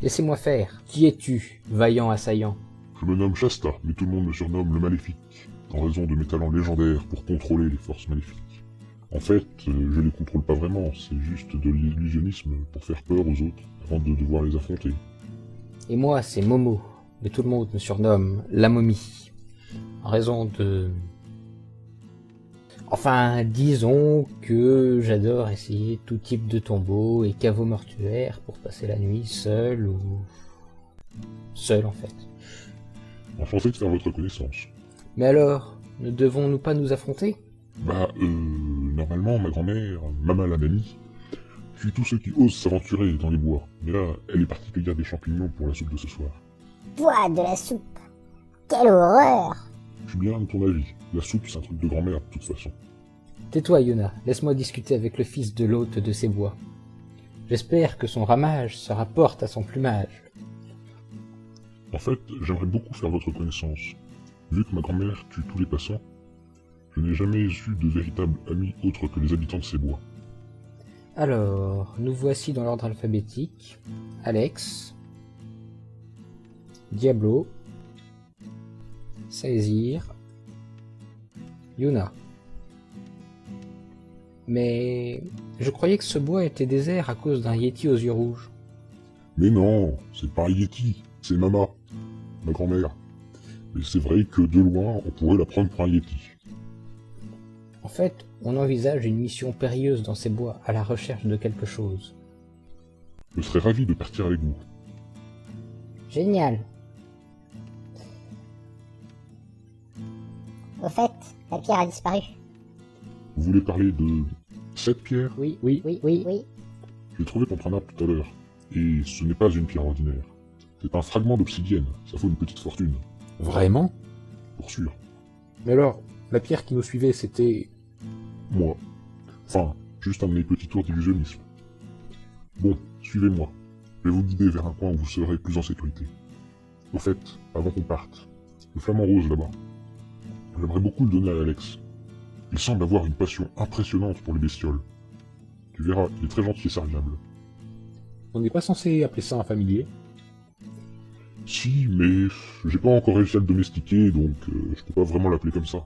Laissez-moi faire. Qui es-tu, vaillant assaillant? Je me nomme Shasta, mais tout le monde me surnomme le Maléfique, en raison de mes talents légendaires pour contrôler les forces maléfiques. En fait, je les contrôle pas vraiment, c'est juste de l'illusionnisme pour faire peur aux autres, avant de devoir les affronter. Et moi, c'est Momo, mais tout le monde me surnomme la momie. En raison de... Enfin, disons que j'adore essayer tout type de tombeaux et caveaux mortuaires pour passer la nuit seul ou... seul en fait. Enchanté de faire votre connaissance. Mais alors, ne devons-nous pas nous affronter? Normalement, ma grand-mère, Mama la mamie, tue tous ceux qui osent s'aventurer dans les bois. Mais là, elle est partie cueillir des champignons pour la soupe de ce soir. Bois de la soupe. Quelle horreur! Je suis bien de ton avis. La soupe, c'est un truc de grand-mère de toute façon. Tais-toi, Yuna, laisse-moi discuter avec le fils de l'hôte de ces bois. J'espère que son ramage se rapporte à son plumage. En fait, j'aimerais beaucoup faire votre connaissance. Vu que ma grand-mère tue tous les passants, je n'ai jamais eu de véritable ami autre que les habitants de ces bois. Alors, nous voici dans l'ordre alphabétique. Alex, Diablo, Saisir, Yuna. Mais je croyais que ce bois était désert à cause d'un Yeti aux yeux rouges. Mais non, c'est pas un Yeti, c'est Mama, ma grand-mère. Mais c'est vrai que de loin, on pourrait la prendre pour un Yeti. En fait, on envisage une mission périlleuse dans ces bois à la recherche de quelque chose. Je serais ravi de partir avec vous. Génial. Au fait, la pierre a disparu. Vous voulez parler de cette pierre? Oui. Oui. J'ai trouvé contre un arbre tout à l'heure. Et ce n'est pas une pierre ordinaire. C'est un fragment d'obsidienne, ça vaut une petite fortune. Vraiment? Pour sûr. Mais alors, la pierre qui nous suivait, c'était... Moi. Enfin, juste un de mes petits tours d'illusionnisme. Bon, suivez-moi. Je vais vous guider vers un coin où vous serez plus en sécurité. Au fait, avant qu'on parte, le flamant rose là-bas, j'aimerais beaucoup le donner à Alex. Il semble avoir une passion impressionnante pour les bestioles. Tu verras, il est très gentil et serviable. On n'est pas censé appeler ça un familier? Si, mais j'ai pas encore réussi à le domestiquer, donc je peux pas vraiment l'appeler comme ça.